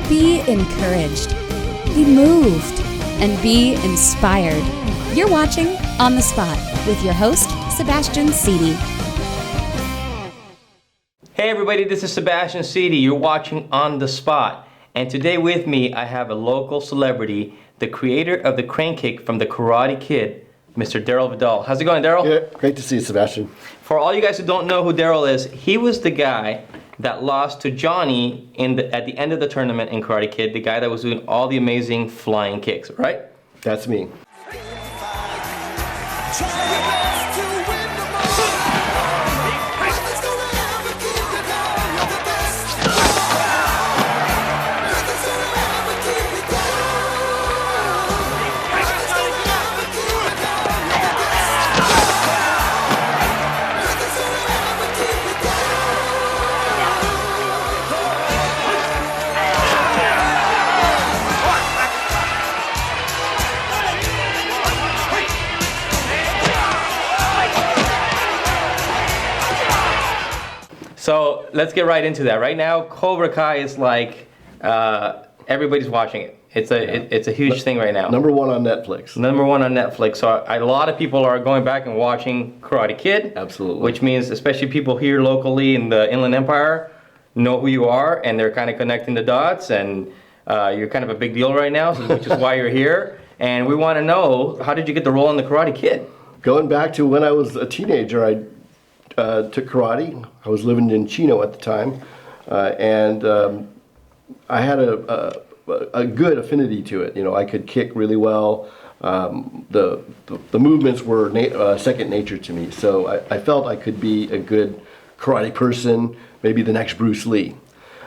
Be encouraged, be moved, and be inspired. You're watching On the Spot with your host, Sebastian Sidi. Hey everybody, this is Sebastian Sidi. You're watching On the Spot. And today with me, I have a local celebrity, the creator of the crane kick from the Karate Kid, Mr. Darryl Vidal. How's it going, Darryl? Yeah, great to see you, Sebastian. For all you guys who don't know who Darryl is, he was the guy that lost to Johnny at the end of the tournament in Karate Kid, the guy that was doing all the amazing flying kicks, right? That's me. So let's get right into that. Right now, Cobra Kai is like everybody's watching it. It's a huge thing right now. Number one on Netflix. Number one on Netflix. So a lot of people are going back and watching Karate Kid. Absolutely. Which means, especially people here locally in the Inland Empire, know who you are, and they're kind of connecting the dots. And you're kind of a big deal right now, which is why you're here. And we want to know, how did you get the role in the Karate Kid? Going back to when I was a teenager, I took karate. I was living in Chino at the time, and I had a good affinity to it. You know, I could kick really well. The movements were second nature to me, so I felt I could be a good karate person, maybe the next Bruce Lee.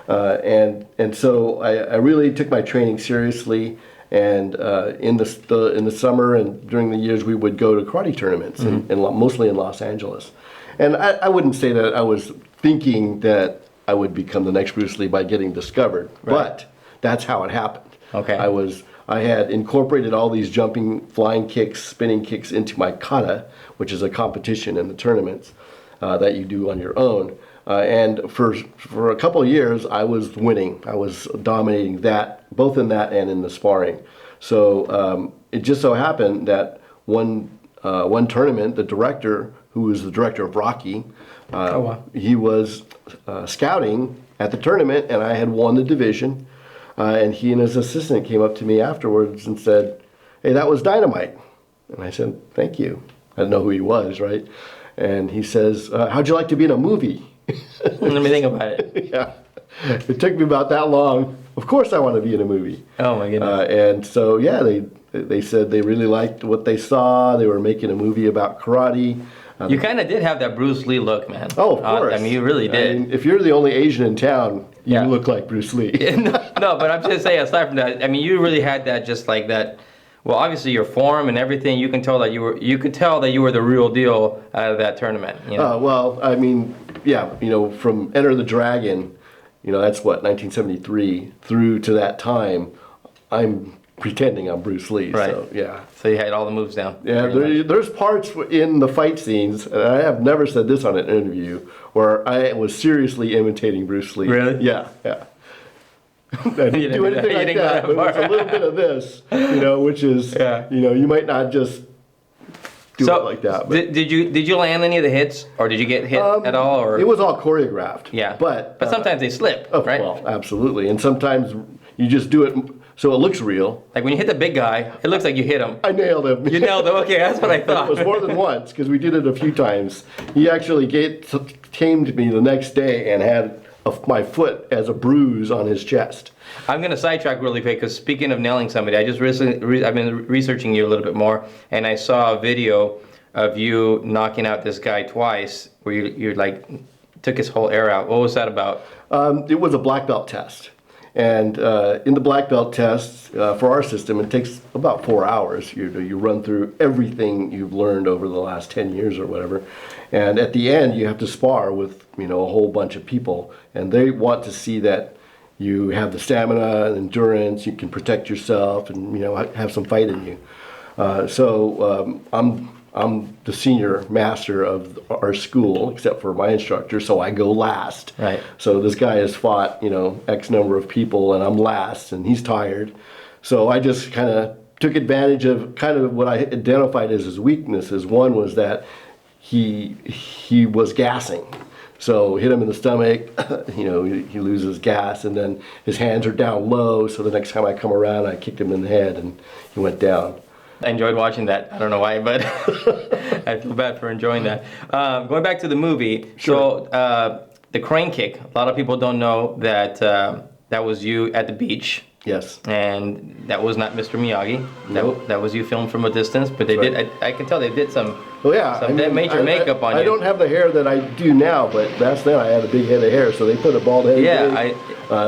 And so I really took my training seriously. And in the summer and during the years, we would go to karate tournaments, mostly in Los Angeles. And I wouldn't say that I was thinking that I would become the next Bruce Lee by getting discovered, but that's how it happened. Okay. I had incorporated all these jumping, flying kicks, spinning kicks into my kata, which is a competition in the tournaments that you do on your own. And for a couple of years, I was winning. I was dominating that, both in that and in the sparring. So it just so happened that one tournament, the director, who was the director of Rocky, he was scouting at the tournament, and I had won the division. And he and his assistant came up to me afterwards and said, "Hey, that was dynamite." And I said, "Thank you." I didn't know who he was, right? And he says, "How'd you like to be in a movie?" Let me think about it. Yeah. It took me about that long. Of course I want to be in a movie. Oh my goodness. And so, yeah, they said they really liked what they saw. They were making a movie about karate. You kind of did have that Bruce Lee look, man. Oh, of course. I mean, you really did. I mean, if you're the only Asian in town, you look like Bruce Lee. No, but I'm just saying, aside from that, I mean, you really had that, just like that. Well, obviously your form and everything, you could tell that you were the real deal out of that tournament. You know? Well, I mean, yeah, you know, from Enter the Dragon, you know, that's what, 1973, through to that time, I'm pretending I'm Bruce Lee. Right. So, yeah. So you had all the moves down. Yeah, there's parts in the fight scenes, and I have never said this on an interview, where I was seriously imitating Bruce Lee. Really? Yeah. I didn't do anything like that, but it was a little bit of this, you know, which is, you know, you might not just do it like that. But. Did you land any of the hits, or did you get hit at all? Or it was all choreographed. Yeah. But sometimes they slip, right? Well, absolutely, and sometimes you just do it so it looks real. Like when you hit the big guy, it looks like you hit him. I nailed him. You nailed him. Okay, that's what I thought. It was more than once because we did it a few times. He actually tamed me the next day and had my foot as a bruise on his chest. I'm going to sidetrack really quick because speaking of nailing somebody, I just recently I've been researching you a little bit more, and I saw a video of you knocking out this guy twice, where you like took his whole air out. What was that about? It was a black belt test. And in the black belt test, for our system, it takes about 4 hours. You run through everything you've learned over the last 10 years or whatever. And at the end, you have to spar with, you know, a whole bunch of people. And they want to see that you have the stamina and endurance, you can protect yourself, and, you know, have some fight in you. So I'm I'm the senior master of our school, except for my instructor, so I go last. Right. So this guy has fought, X number of people, and I'm last, and he's tired. So I just kind of took advantage of kind of what I identified as his weaknesses. One was that he was gassing. So hit him in the stomach, he loses gas, and then his hands are down low, so the next time I come around, I kicked him in the head, and he went down. I enjoyed watching that. I don't know why, but I feel bad for enjoying that. Going back to the movie, Sure. So the crane kick, a lot of people don't know that that was you at the beach. Yes. And that was not Mr. Miyagi. Nope. That was you filmed from a distance, but they Right. did. I can tell they did some. Well, yeah, Some major makeup on you. I don't have the hair that I do now, but back then I had a big head of hair, so they put a bald head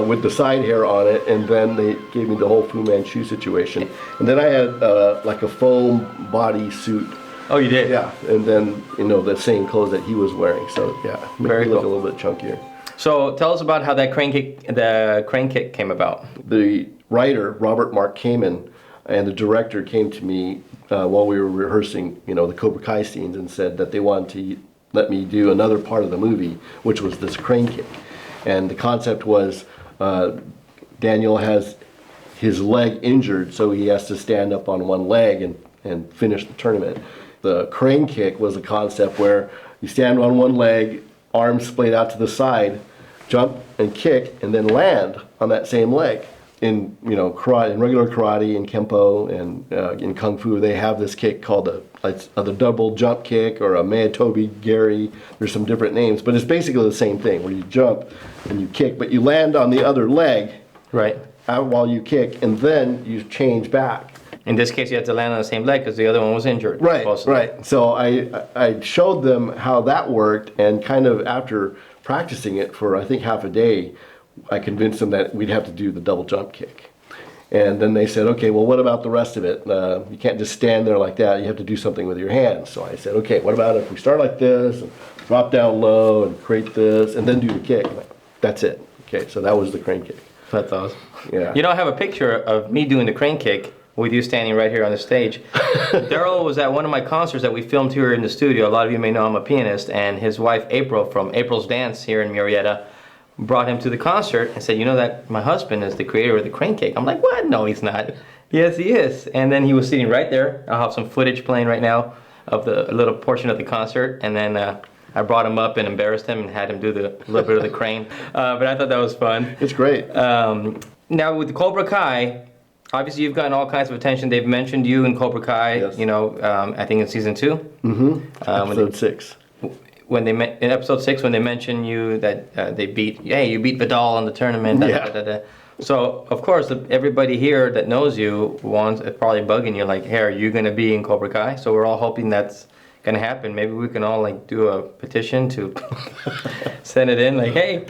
with the side hair on it, and then they gave me the whole Fu Manchu situation. And then I had like a foam body suit. Oh, you did? Yeah, and then the same clothes that he was wearing. So yeah, made Very me look cool. a little bit chunkier. So tell us about how the crane kick came about. The writer Robert Mark Kamen and the director came to me while we were rehearsing, the Cobra Kai scenes, and said that they wanted to let me do another part of the movie, which was this crane kick. And the concept was Daniel has his leg injured, so he has to stand up on one leg and finish the tournament. The crane kick was a concept where you stand on one leg, arms splayed out to the side, jump and kick, and then land on that same leg. In karate, in regular karate, in kempo, and in kung fu, they have this kick called the double jump kick or a Meitobi Gary. There's some different names, but it's basically the same thing where you jump and you kick, but you land on the other leg, Right. out while you kick, and then you change back. In this case, you had to land on the same leg because the other one was injured. Right, supposedly. right. So I showed them how that worked, and kind of after practicing it for I think half a day, I convinced them that we'd have to do the double jump kick. And then they said, okay, well, what about the rest of it? You can't just stand there like that. You have to do something with your hands. So I said, okay, what about if we start like this, and drop down low, and create this, and then do the kick? That's it. Okay, so that was the crane kick. That's awesome. Yeah. I have a picture of me doing the crane kick with you standing right here on the stage. Darryl was at one of my concerts that we filmed here in the studio. A lot of you may know I'm a pianist, and his wife April from April's Dance here in Murrieta brought him to the concert and said, that my husband is the creator of the crane kick. I'm like, what? No, he's not. Yes, he is. And then he was sitting right there. I'll have some footage playing right now of a little portion of the concert. And then I brought him up and embarrassed him and had him do a little bit of the crane. But I thought that was fun. It's great. Now with the Cobra Kai, obviously you've gotten all kinds of attention. They've mentioned you in Cobra Kai, Yes. I think in season 2. Mm-hmm. Episode 6. In episode 6, when they mention you that you beat Vidal in the tournament. Yeah. So of course everybody here that knows you is probably bugging you like, hey, are you going to be in Cobra Kai? So we're all hoping that's going to happen. Maybe we can all do a petition to send it in like, hey,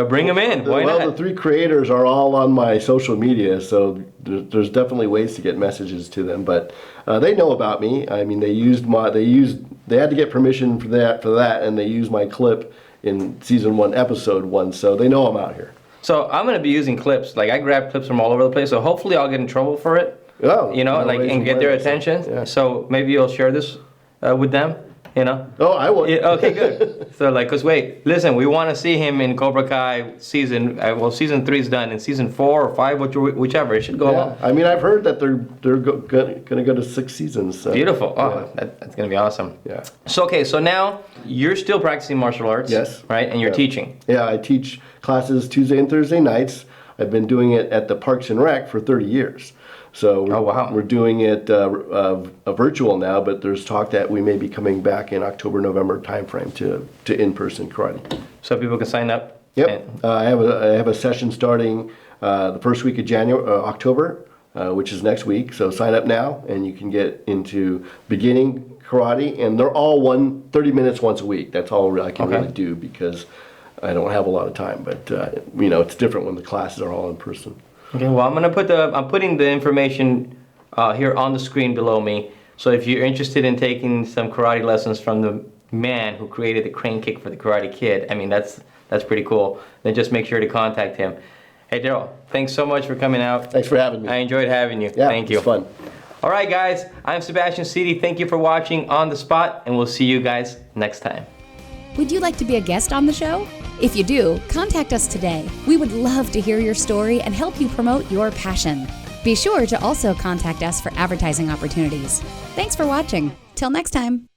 bring him in. Why not? Well, the 3 creators are all on my social media, so there's definitely ways to get messages to them. But they know about me. I mean, they had to get permission for that, and they used my clip in season 1, episode 1. So they know I'm out here. So I'm going to be using clips. Like I grab clips from all over the place. So hopefully I'll get in trouble for it. Oh, And get their attention. Yeah. So maybe you'll share this with them. Oh, I would. Yeah, okay, good. So cause wait, listen, we want to see him in Cobra Kai season 3 is done. In season 4 or 5, whichever, it should go along. I mean, I've heard that they're going to go to 6 seasons. So, Beautiful. Oh, yeah. that's going to be awesome. Yeah. So now you're still practicing martial arts. Yes. Right, and you're Yeah. teaching. Yeah, I teach classes Tuesday and Thursday nights. I've been doing it at the Parks and Rec for 30 years. So we're doing it virtual now, but there's talk that we may be coming back in October, November timeframe to in-person karate. So people can sign up. Yep, I have a session starting the first week of October, which is next week. So sign up now, and you can get into beginning karate, and they're all 30 minutes once a week. That's all I can really do because I don't have a lot of time. But it's different when the classes are all in person. Okay, well, I'm putting the information here on the screen below me. So if you're interested in taking some karate lessons from the man who created the crane kick for the Karate Kid, I mean, that's pretty cool. Then just make sure to contact him. Hey, Darryl, thanks so much for coming out. Thanks for having me. I enjoyed having you. Yeah, Thank you. It's fun. All right, guys, I'm Sebastian Sidi. Thank you for watching On the Spot, and we'll see you guys next time. Would you like to be a guest on the show? If you do, contact us today. We would love to hear your story and help you promote your passion. Be sure to also contact us for advertising opportunities. Thanks for watching. Till next time.